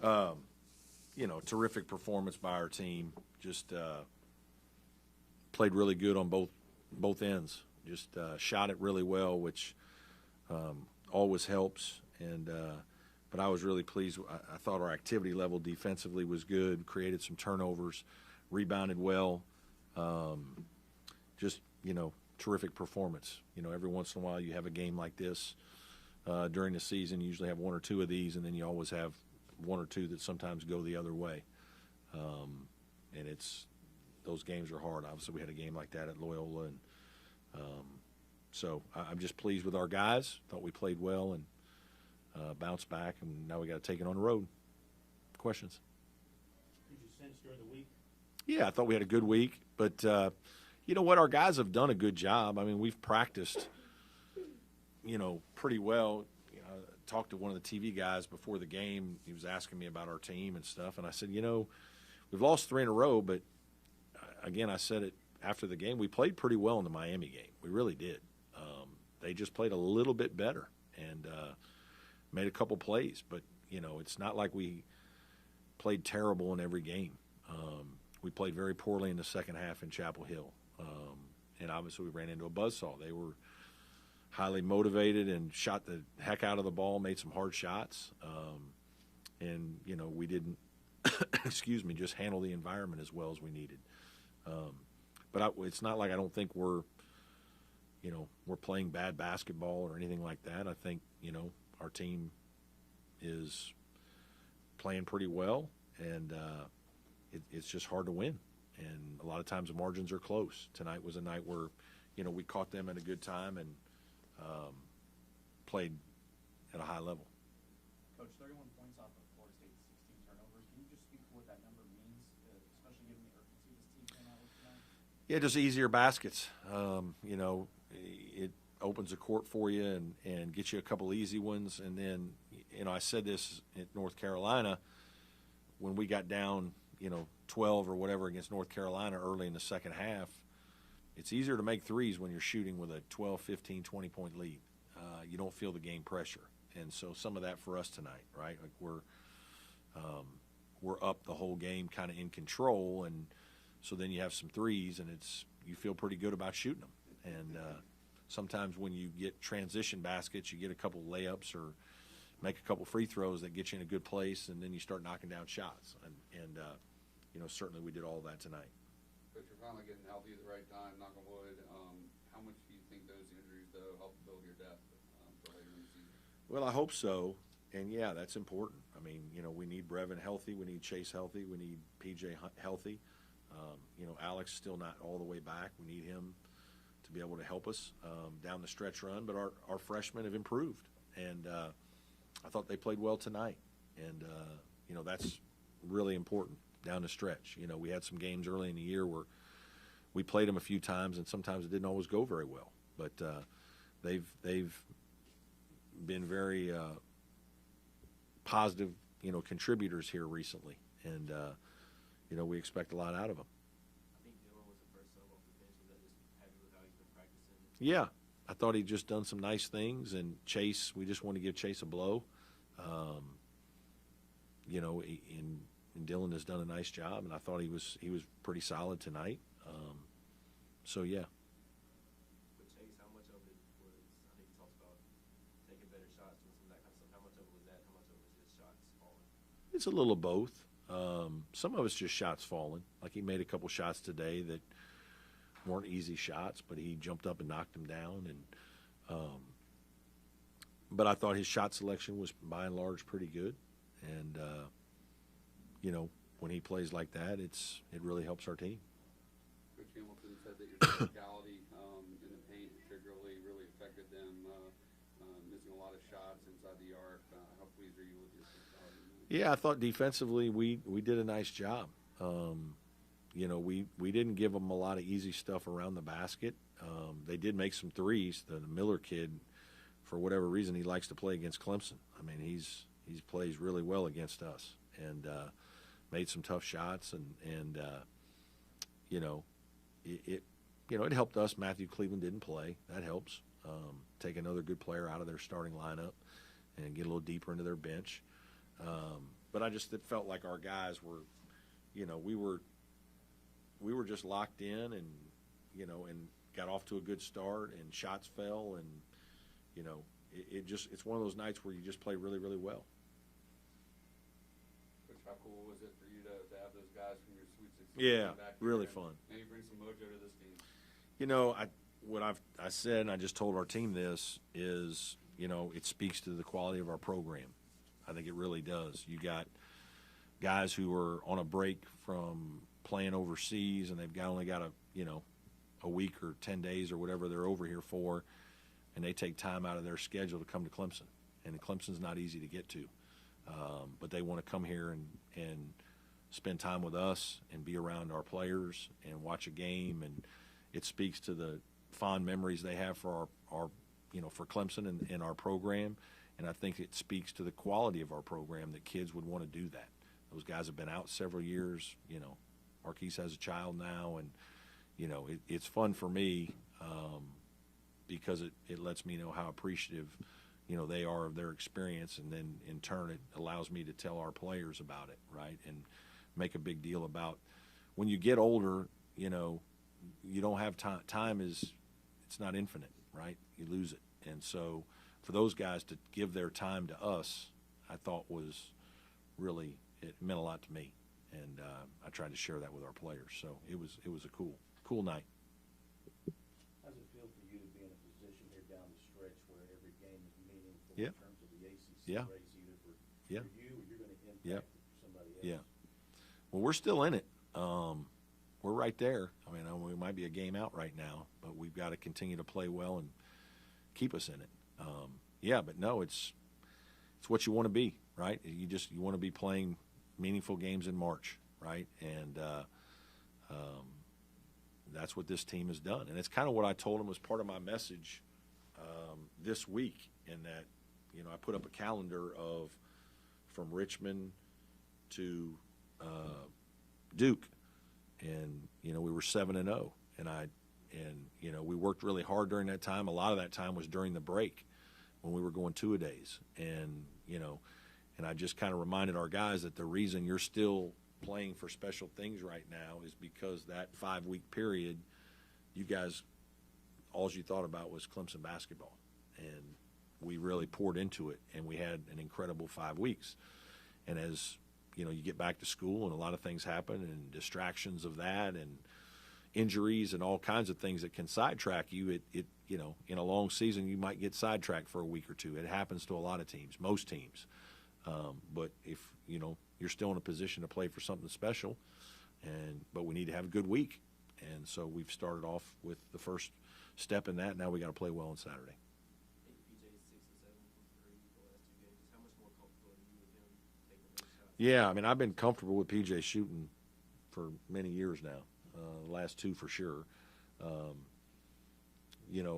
Terrific performance by our team. Just played really good on both ends. Just shot it really well, which always helps. But I was really pleased. I thought our activity level defensively was good. Created some turnovers, rebounded well. Terrific performance. Every once in a while you have a game like this during the season. You usually have one or two of these, and then you always have one or two that sometimes go the other way. And those games are hard. Obviously, we had a game like that at Loyola, and so I'm just pleased with our guys. Thought we played well and bounced back, and now we got to take it on the road. Questions? Did you sense during the week? Yeah, I thought we had a good week, but you know what? Our guys have done a good job. I mean, we've practiced, pretty well. I talked to one of the TV guys before the game. He was asking me about our team and stuff, and I said, we've lost 3 in a row, but again, I said it after the game. We played pretty well in the Miami game. We really did. They just played a little bit better and made a couple plays, but it's not like we played terrible in every game. We played very poorly in the second half in Chapel Hill, and obviously we ran into a buzzsaw. They were highly motivated and shot the heck out of the ball, made some hard shots, and we didn't just handle the environment as well as we needed. But it's not like I don't think we're playing bad basketball or anything like that. I think our team is playing pretty well, and it's just hard to win. And a lot of times the margins are close. Tonight was a night where we caught them at a good time and played at a high level. Coach, 31 points off of Florida State's 16 turnovers. Can you just speak to what that number means, especially given the urgency this team came out with tonight? Yeah, just easier baskets. It opens the court for you and gets you a couple easy ones. And then, I said this at North Carolina when we got down, 12 or whatever against North Carolina early in the second half. It's easier to make threes when you're shooting with a 12, 15, 20-point lead. You don't feel the game pressure. And so some of that for us tonight, right? Like we're up the whole game kind of in control, and so then you have some threes, and you feel pretty good about shooting them. And sometimes when you get transition baskets, you get a couple layups or make a couple free throws that get you in a good place, and then you start knocking down shots. And certainly we did all that tonight. But you're finally getting healthy at the right time, knock on wood. How much do you think those injuries, though, help build your depth for later in the season? Well, I hope so. And, yeah, that's important. I mean, we need Brevin healthy. We need Chase healthy. We need PJ healthy. Alex still not all the way back. We need him to be able to help us down the stretch run. But our freshmen have improved. And I thought they played well tonight. And, that's really important down the stretch. We had some games early in the year where we played them a few times, and sometimes it didn't always go very well. But they've been very positive, contributors here recently, and we expect a lot out of them. I think Dylan was the first sub off the bench. Was that just happy with how he's been practicing? Yeah, I thought he'd just done some nice things, and Chase, we just want to give Chase a blow. And Dylan has done a nice job, and I thought he was pretty solid tonight. So yeah. With Chase, how much of it was? I think he talks about taking better shots and some of that kind of stuff. How much of it was that? How much of it was just shots falling? It's a little of both. Some of it's just shots falling. Like he made a couple shots today that weren't easy shots, but he jumped up and knocked them down. But I thought his shot selection was by and large pretty good. And when he plays like that, it really helps our team. Coach Hamilton said that your physicality in the paint particularly really affected them, missing a lot of shots inside the arc. How pleased are you with your physicality? Yeah, I thought defensively we did a nice job. We didn't give them a lot of easy stuff around the basket. They did make some threes. The Miller kid, for whatever reason, he likes to play against Clemson. I mean, he plays really well against us, and made some tough shots, and it helped us. Matthew Cleveland didn't play. That helps. Take another good player out of their starting lineup and get a little deeper into their bench. but it felt like our guys were, we were just locked in, and and got off to a good start, and shots fell, and it's one of those nights where you just play really, really well. Coach, how cool was it for you to have those guys from your Sweet 16 Yeah, back really here fun. and you bring some mojo to this team? I said, and I just told our team this, is, it speaks to the quality of our program. I think it really does. You got guys who are on a break from playing overseas, and they've only got a week or 10 days or whatever they're over here for, and they take time out of their schedule to come to Clemson. And Clemson's not easy to get to, but they want to come here and spend time with us and be around our players and watch a game, and it speaks to the fond memories they have for our for Clemson and our program. And I think it speaks to the quality of our program that kids would want to do that. Those guys have been out several years. Marquise has a child now, and it's fun for me because it lets me know how appreciative they are of their experience, and then in turn it allows me to tell our players about it, right, and make a big deal about when you get older. You don't have time. Time it's not infinite, right? You lose it, and so for those guys to give their time to us, I thought it meant a lot to me, and I tried to share that with our players. So it was a cool night. How does it feel for you to be in a position here down the stretch where every game is meaningful Yeah. in terms of the ACC Yeah. race, either for Yeah. you or you're going to impact Yeah. it for somebody else? Yeah. Well, we're still in it. We're right there. I mean, we might be a game out right now, but we've got to continue to play well and keep us in it. But no, it's what you want to be, right? You want to be playing meaningful games in March, right? And that's what this team has done. And it's kind of what I told them was part of my message this week, in that, I put up a calendar of from Richmond to Duke, and we were 7-0, and we worked really hard during that time. A lot of that time was during the break when we were going two-a-days, and and I just kind of reminded our guys that the reason you're still playing for special things right now is because that 5-week period, you guys, all you thought about was Clemson basketball, and we really poured into it, and we had an incredible 5 weeks. And as you get back to school, and a lot of things happen, and distractions of that, and injuries, and all kinds of things that can sidetrack you. It in a long season, you might get sidetracked for a week or two. It happens to a lot of teams, most teams. But if you're still in a position to play for something special, but we need to have a good week, and so we've started off with the first step in that. Now we got to play well on Saturday. I think PJ's 6 and 7 from 3 the last 2 games. How much more comfortable are you with him taking those shots? Yeah, I mean, I've been comfortable with PJ shooting for many years now, the last 2 for sure.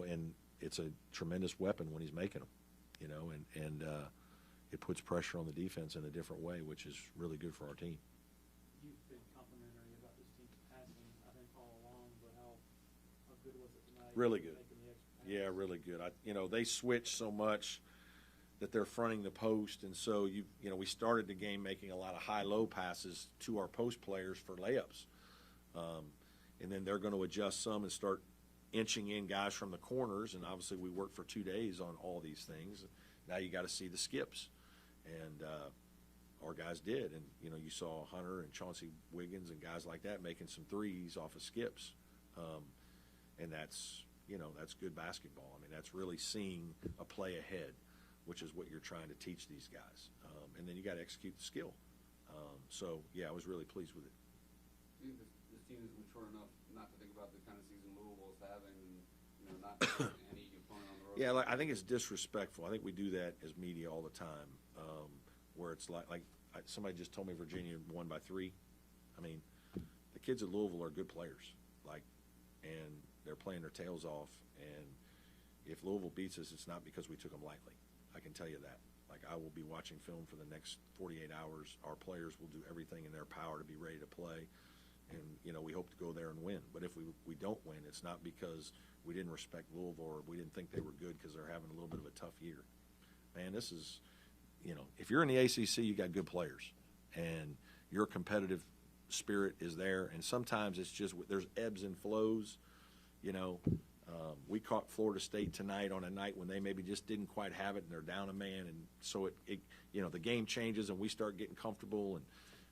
And it's a tremendous weapon when he's making them, and it puts pressure on the defense in a different way, which is really good for our team. You've been complimentary about this team's passing, I think, all along, but how good was it tonight? Really good. Making the extra pass? Yeah, really good. They switch so much that they're fronting the post, and so we started the game making a lot of high-low passes to our post players for layups, and then they're going to adjust some and start inching in guys from the corners. And obviously, we worked for 2 days on all these things. Now you got to see the skips, and our guys did. And you saw Hunter and Chauncey Wiggins and guys like that making some threes off of skips, and that's good basketball. I mean, that's really seeing a play ahead, which is what you're trying to teach these guys. And then you got to execute the skill. So yeah, I was really pleased with it. Do you think this team is mature enough not to think about the kind of season Louisville is having, and not any opponent on the road? Yeah, I think it's disrespectful. I think we do that as media all the time, where it's like somebody just told me Virginia won by 3. I mean, the kids at Louisville are good players, and they're playing their tails off. And if Louisville beats us, it's not because we took them lightly. I can tell you that. I will be watching film for the next 48 hours. Our players will do everything in their power to be ready to play. And, we hope to go there and win. But if we don't win, it's not because we didn't respect Louisville or we didn't think they were good because they're having a little bit of a tough year. Man, this is, if you're in the ACC, you got good players. and your competitive spirit is there. And sometimes it's just there's ebbs and flows. You know, we caught Florida State tonight on a night when they maybe just didn't quite have it, and they're down a man, and so it the game changes, and we start getting comfortable. And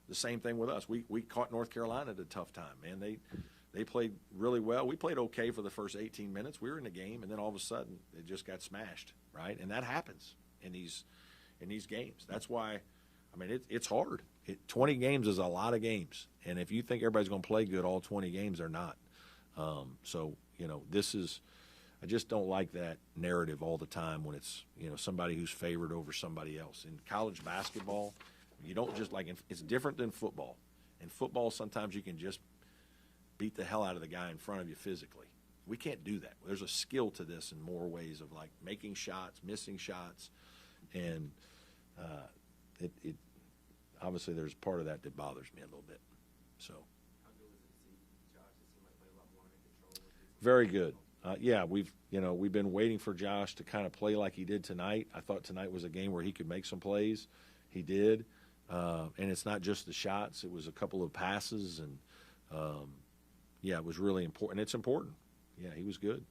the same thing with us. We caught North Carolina at a tough time, man. They played really well. We played okay for the first 18 minutes. We were in the game, and then all of a sudden it just got smashed, right? And that happens in these games. That's why, I mean, it's hard. 20 games is a lot of games, and if you think everybody's going to play good all 20 games, they're not. So I just don't like that narrative all the time when it's somebody who's favored over somebody else. In college basketball, you don't just it's different than football. In football, sometimes you can just beat the hell out of the guy in front of you physically. We can't do that. There's a skill to this in more ways of making shots, missing shots, and it obviously there's part of that bothers me a little bit. So How good was it to see Josh? It seemed like played a lot more under control. very good. Yeah, we've been waiting for Josh to kind of play like he did tonight. I thought tonight was a game where he could make some plays. He did, and it's not just the shots. It was a couple of passes, and yeah, it was really important. It's important. Yeah, he was good.